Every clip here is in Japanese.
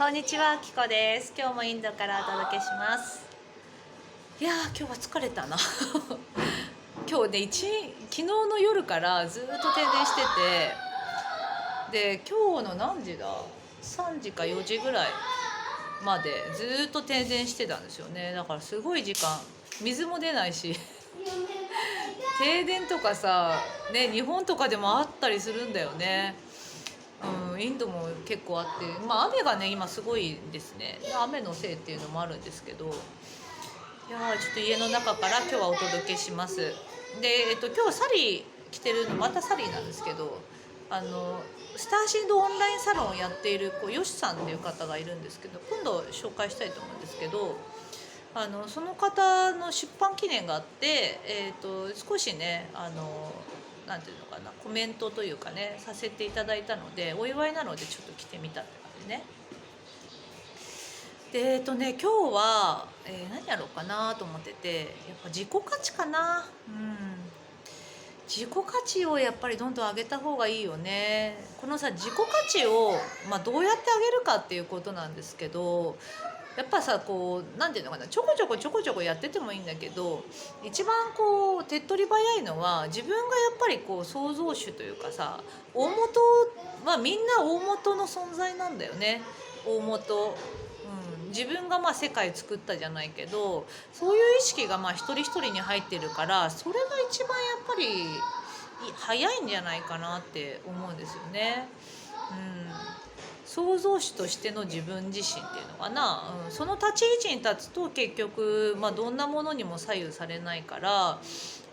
こんにちは、きこです。今日もインドからお届けします。いやー、今日は疲れたな今日ね、昨日の夜からずっと停電してて、で今日の何時だ3時か4時ぐらいまでずっと停電してたんですよね。だからすごい時間、水も出ないし停電とかさ、ね、日本とかでもあったりするんだよね。インドも結構あって、雨がね今すごいですね。雨のせいっていうのもあるんですけど、いやーちょっと家の中から今日はお届けします。で、今日サリー着てるのまたサリーなんですけど、スターシードオンラインサロンをやっているヨシさんっていう方がいるんですけど、今度紹介したいと思うんですけど、その方の出版記念があって、少しねなんていうのかな、コメントというかねさせていただいたので、お祝いなのでちょっと着てみたって感じね。で今日は、何やろうかなと思ってて、やっぱ自己価値かな。自己価値をやっぱりどんどん上げた方がいいよね。このさ自己価値を、どうやって上げるかっていうことなんですけど、やっぱさなんていうのかな、ちょこちょこやっててもいいんだけど、一番手っ取り早いのは自分がやっぱり創造主というかさ、大元はみんな大元の存在なんだよね。大元、自分が世界作ったじゃないけど、そういう意識が一人一人に入ってるから、それが一番やっぱり早いんじゃないかなって思うんですよね。創造主としての自分自身っていうのかな、その立ち位置に立つと結局、どんなものにも左右されないから、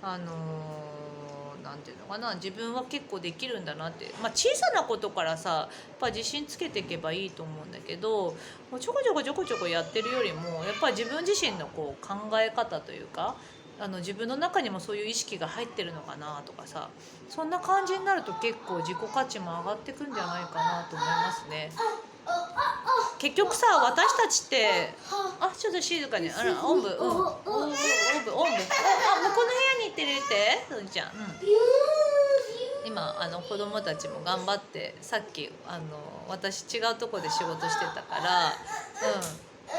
なんていうのかな、自分は結構できるんだなって、小さなことからさやっぱ自信つけていけばいいと思うんだけど、もうちょこちょこやってるよりもやっぱり自分自身の考え方というか、自分の中にもそういう意識が入ってるのかなとかさ、そんな感じになると結構自己価値も上がってくんじゃないかなと思いますね。結局さ、私たちってちょっと静かに、おんぶ、向こうの部屋に行ってるってそんちゃん、今子供たちも頑張って、さっき私違うとこで仕事してたから、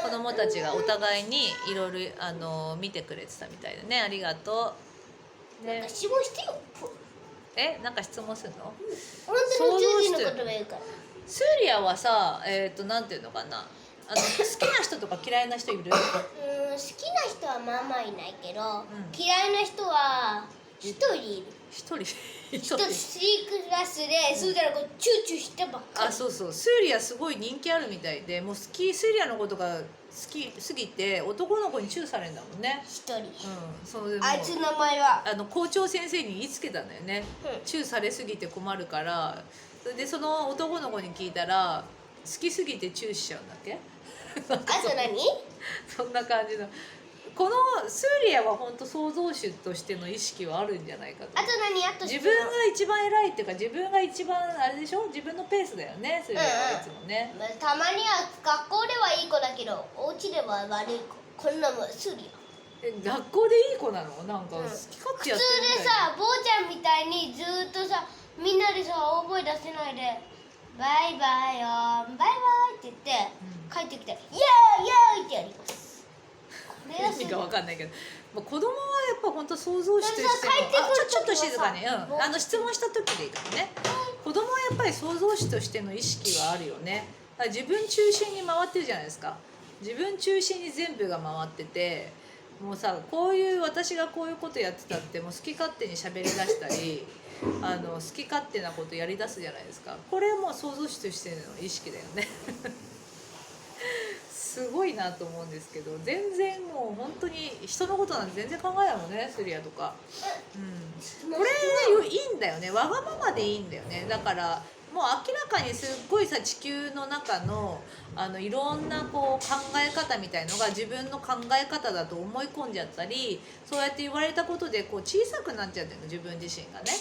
子供たちがお互いにいろいろ見てくれてたみたいでね。ありがとう、ね、なんか質問してよ。なんか質問するの？本当に宇宙人のことが言うから。スーリアはさ、なんていうのかな、好きな人とか嫌いな人いる？好きな人はまあまあいないけど、嫌いな人は一人いる。一人1クラスで、そうしたらチューチューしてばっかり。そう、スーリアすごい人気あるみたいで、もうスーリアのことが好きすぎて男の子にチューされるんだもんね。一人。それであいつの名前は校長先生に言いつけたんだよね。チューされすぎて困るから。それでその男の子に聞いたら、好きすぎてチューしちゃうんだっけあと何？そんな感じの。このスーリアは本当創造主としての意識はあるんじゃないかと。あと何？あと自分が一番偉いっていうか、自分が一番あれでしょ、自分のペースだよね、スーリアはいつもね。たまには学校ではいい子だけど、お家では悪い子。こんなもんスリア。学校でいい子なの？なんか好き勝手やってるみたいな。普通でさ、坊ちゃんみたいにずっとさ、みんなでさ大声出せないでバイバイよバイバイって言って、帰ってきてイエーイイエーイってやります。意味が分かんないけど、子供はやっぱ本当創造主としての、ちょっと静かに、質問した時でいいからね。子供はやっぱり創造主としての意識はあるよね。だから自分中心に回ってるじゃないですか。自分中心に全部が回ってて、もうさ、私がこういうことやってたって、もう好き勝手に喋り出したり好き勝手なことやりだすじゃないですか。これはもう創造主としての意識だよねすごいなと思うんですけど、全然もう本当に人のことなんて全然考えないもんね、スリアとか。これいいんだよね、わがままでいいんだよね。だからもう明らかにすっごいさ、地球の中のいろんな考え方みたいのが自分の考え方だと思い込んじゃったり、そうやって言われたことで小さくなっちゃってるの、自分自身がね。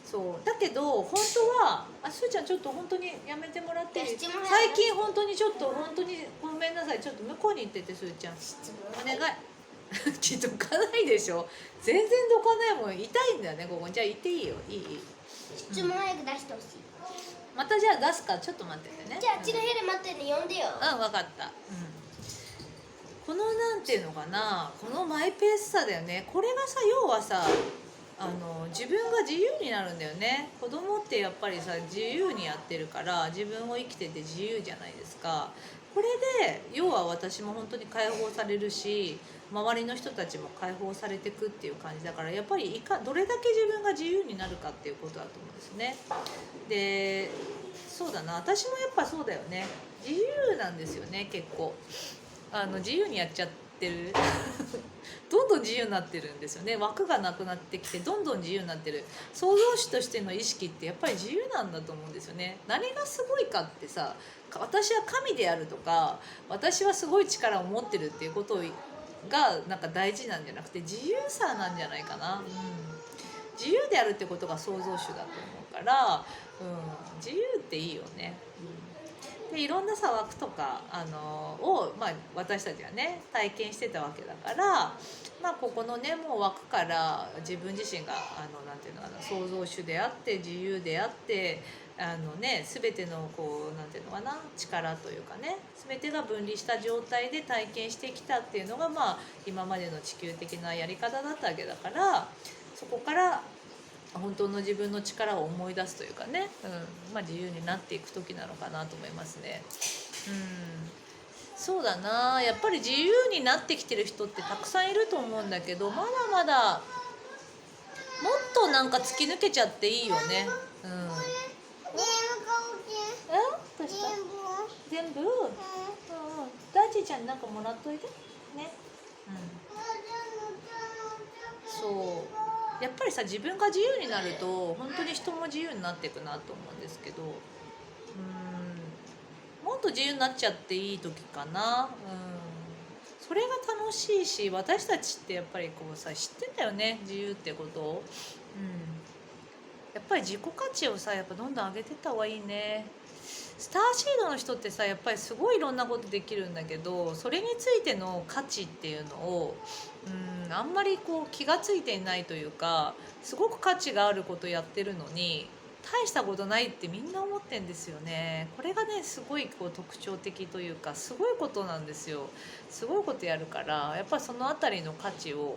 そうだけど本当はすーちゃんちょっと本当にやめてもらっていい？最近本当にちょっと本当にごめんなさい、ちょっと向こうに行ってて、すーちゃんお願いどかないでしょ、全然どかないもん、痛いんだよねここ。じゃあ行っていいよ、いい質問早く出してほしい。またじゃあ出すからちょっと待っててね。じゃああっちの部屋で待ってるの呼んでよ。うん、分かった、このなんていうのかな、このマイペースさだよね。これがさ、要はさ、自分が自由になるんだよね。子供ってやっぱりさ、自由にやってるから自分を生きてて自由じゃないですか。これで要は私も本当に解放されるし、周りの人たちも解放されてくっていう感じだから、やっぱりどれだけ自分が自由になるかっていうことだと思うんですね。で、そうだな、私もやっぱそうだよね。自由なんですよね、結構。自由にやっちゃってるどんどん自由になってるんですよね。枠がなくなってきてどんどん自由になってる。創造主としての意識ってやっぱり自由なんだと思うんですよね。何がすごいかってさ、私は神であるとか、私はすごい力を持ってるっていうことがなんか大事なんじゃなくて、自由さなんじゃないかな。自由であるってことが創造主だと思うから、自由っていいよね。で、いろんなさ枠とかを、私たちはね体験してたわけだから、ここのねもう枠から自分自身がなんていうのかな、創造主であって自由であって、全てのこうなんていうのかな、力というかね、全てが分離した状態で体験してきたっていうのが、今までの地球的なやり方だったわけだから、そこから本当の自分の力を思い出すというかね、自由になっていく時なのかなと思いますね。そうだな、やっぱり自由になってきてる人ってたくさんいると思うんだけど、まだまだもっとなんか突き抜けちゃっていいよね。どうした？全部？大地ちゃんになんかもらっといてね。そうやっぱりさ、自分が自由になると本当に人も自由になっていくなと思うんですけど、もっと自由になっちゃっていい時かな。それが楽しいし、私たちってやっぱりこうさ、知ってんだよね、自由ってことを。やっぱり自己価値をさ、やっぱどんどん上げてった方がいいね。スターシードの人ってさ、やっぱりすごいいろんなことできるんだけど、それについての価値っていうのをあんまりこう気が付いていないというか、すごく価値があることやってるのに大したことないってみんな思ってんですよね。これがねすごいこう特徴的というか、すごいことなんですよ。すごいことやるから、やっぱそのあたりの価値を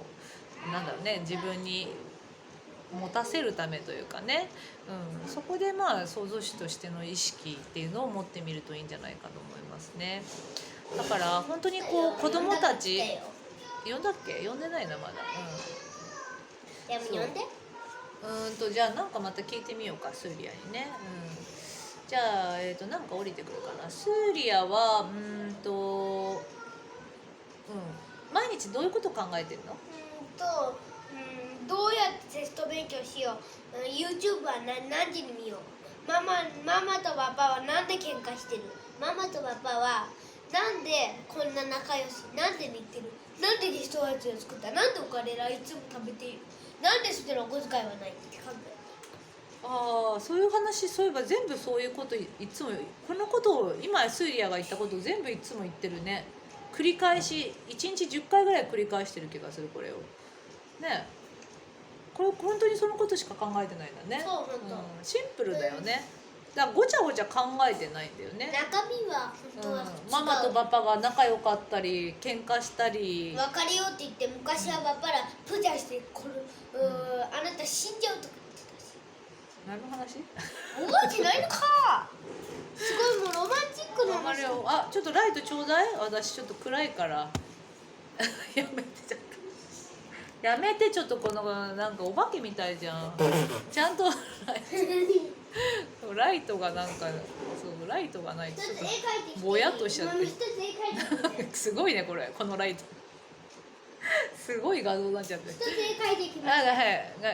なんだろうね、自分に持たせるためというかね、そこで創造主としての意識っていうのを持ってみるといいんじゃないかと思いますね。だから本当にこう子供たち呼んだっけ？呼んでないなまだ。でも呼んで。じゃあなんかまた聞いてみようか、スーリアにね。じゃあなんか降りてくるかな。スーリアは毎日どういうこと考えてるの？どうやってテスト勉強しよう、YouTube は何時に見よう、ママとパパはなんで喧嘩してる、ママとパパはなんでこんな仲良し、なんで似てる、なんでリストアイツを作った、なんでお金らいつも食べている、なんでそれのお小遣いはないって考え。そういう話、そういえば全部そういうこといつも、このことを今スーリアが言ったことを全部いつも言ってるね。繰り返し1日10回ぐらい繰り返してる気がする、これをね。これ本当にそのことしか考えてないんだね。そう、本当、シンプルだよね。だからごちゃごちゃ考えてないんだよね。中身は本当は違う、ママとパパが仲良かったり喧嘩したり、別れようって言って昔はパパらプジャしてあなた死んじゃうとか言ってたし。何の話？覚えてないのか。すごいもうロマンチックな話。ちょっとライトちょうだい。私ちょっと暗いからやめて、ちょっとやめて、ちょっとこのなんかお化けみたいじゃん。ちゃんとライトがなんか、そうライトがないとちょっとぼやっとしちゃってすごいね、このライトすごい画像になっちゃって。一つ絵描いてきました。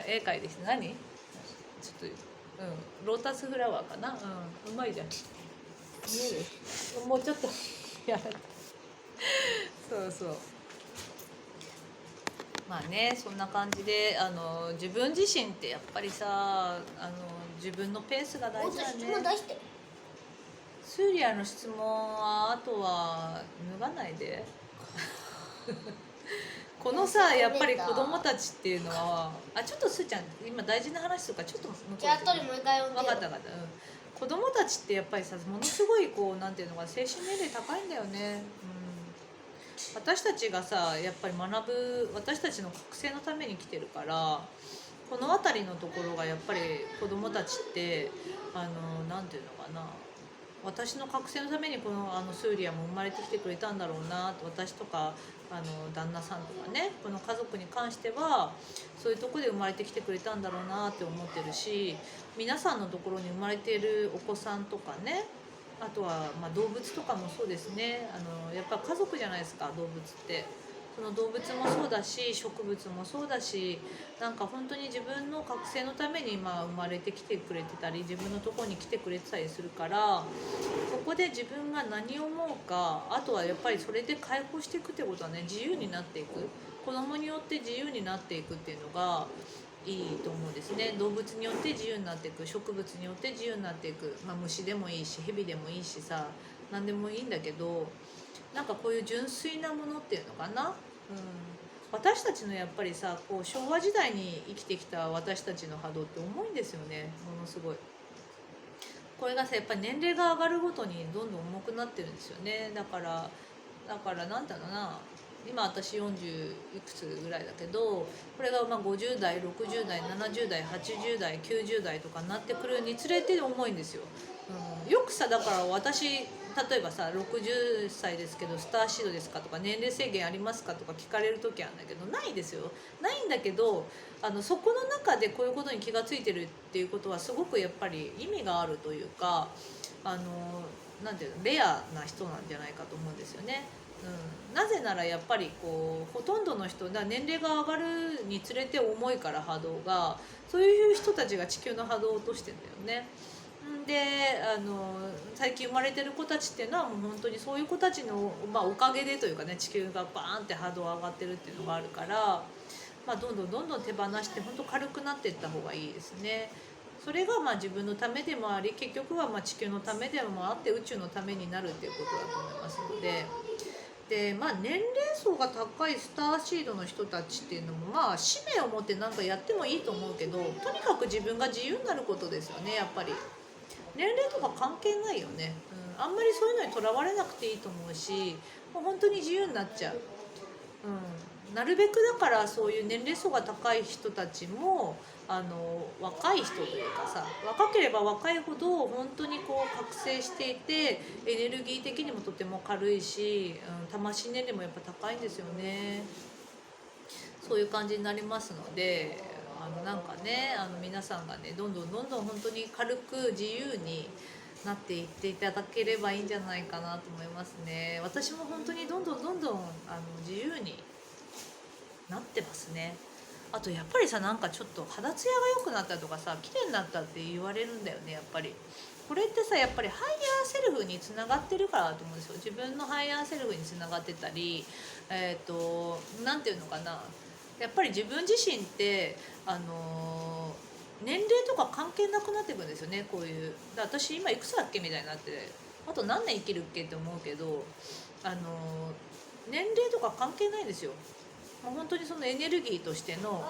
絵描いてきて。何？ちょっとロータスフラワーかな。うまいじゃん。見える？もうちょっとやめて。そうそんな感じで自分自身ってやっぱりさ、自分のペースが大事だ質問ね。出して。スーリアの質問はあとは脱がないでこのさ、やっぱり子供たちっていうのはちょっとスーちゃん今大事な話とかちょっとじゃあ後でもう一回読んでよ。分かった、子供たちってやっぱりさものすごいこうなんていうのか精神年齢高いんだよね、私たちがさやっぱり私たちの覚醒のために来てるからこの辺りのところがやっぱり子供たちってなんていうのかな私の覚醒のためにこのスーリアも生まれてきてくれたんだろうなと私とか旦那さんとかねこの家族に関してはそういうとこで生まれてきてくれたんだろうなって思ってるし皆さんのところに生まれているお子さんとかねあとはま動物とかもそうですねやっぱ家族じゃないですか動物って。その動物もそうだし植物もそうだしなんか本当に自分の覚醒のために生まれてきてくれてたり自分のところに来てくれてたりするからそこで自分が何を思うかあとはやっぱりそれで解放していくってことはね自由になっていく子供によって自由になっていくっていうのがいいと思うんですね。動物によって自由になっていく植物によって自由になっていく、虫でもいいし蛇でもいいしさ何でもいいんだけどなんかこういう純粋なものっていうのかな、私たちのやっぱりさこう昭和時代に生きてきた私たちの波動って重いんですよねものすごい。これがさやっぱり年齢が上がるごとにどんどん重くなってるんですよね。だからなんだろうな今私40いくつぐらいだけどこれが50代60代70代80代90代とかになってくるにつれて重いんですよ、よくさだから私例えばさ60歳ですけどスターシードですかとか年齢制限ありますかとか聞かれる時あるんだけどないですよないんだけどそこの中でこういうことに気が付いてるっていうことはすごくやっぱり意味があるというかなんていうのレアな人なんじゃないかと思うんですよね。なぜならやっぱりこうほとんどの人年齢が上がるにつれて重いから波動がそういう人たちが地球の波動を落としてんだよね。で最近生まれてる子たちっていうのはもう本当にそういう子たちの、おかげでというかね地球がバーンって波動上がってるっていうのがあるから、どんどん手放して本当軽くなっていった方がいいですね。それが自分のためでもあり結局は地球のためでもあって宇宙のためになるっていうことだと思いますので。で年齢層が高いスターシードの人たちっていうのも使命を持って何かやってもいいと思うけどとにかく自分が自由になることですよねやっぱり。年齢とか関係ないよね、あんまりそういうのにとらわれなくていいと思うしもう本当に自由になっちゃう、なるべくだからそういう年齢層が高い人たちも若い人というかさ若ければ若いほど本当にこう覚醒していてエネルギー的にもとても軽いし、魂年齢もやっぱ高いんですよね。そういう感じになりますのでなんかね皆さんがねどんどん本当に軽く自由になっていっていただければいいんじゃないかなと思いますね。私も本当にどんどん自由になってますね。あとやっぱりさなんかちょっと肌ツヤが良くなったとかさ綺麗になったって言われるんだよねやっぱり。これってさやっぱりハイヤーセルフにつながってるからだと思うんですよ。自分のハイヤーセルフにつながってたりなんていうのかなやっぱり自分自身って年齢とか関係なくなっていくんですよねこういう。私今いくつだっけみたいになってあと何年生きるっけって思うけど年齢とか関係ないんですよ。もう本当にそのエネルギーとしての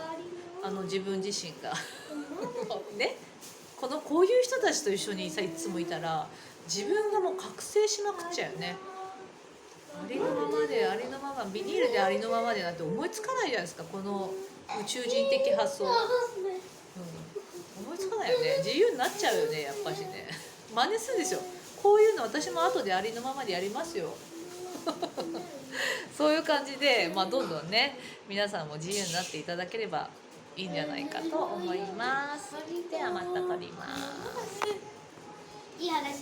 自分自身がねこういう人たちと一緒にさいつもいたら自分がもう覚醒しまくっちゃうよね。ありのままでありのままビニールでありのままでなんて思いつかないじゃないですかこの宇宙人的発想、思いつかないよね。自由になっちゃうよねやっぱしね。真似するんですよこういうの。私も後でありのままでやりますよそういう感じで、どんどんね皆さんも自由になっていただければいいんじゃないかと思います。ではまた撮ります。いい話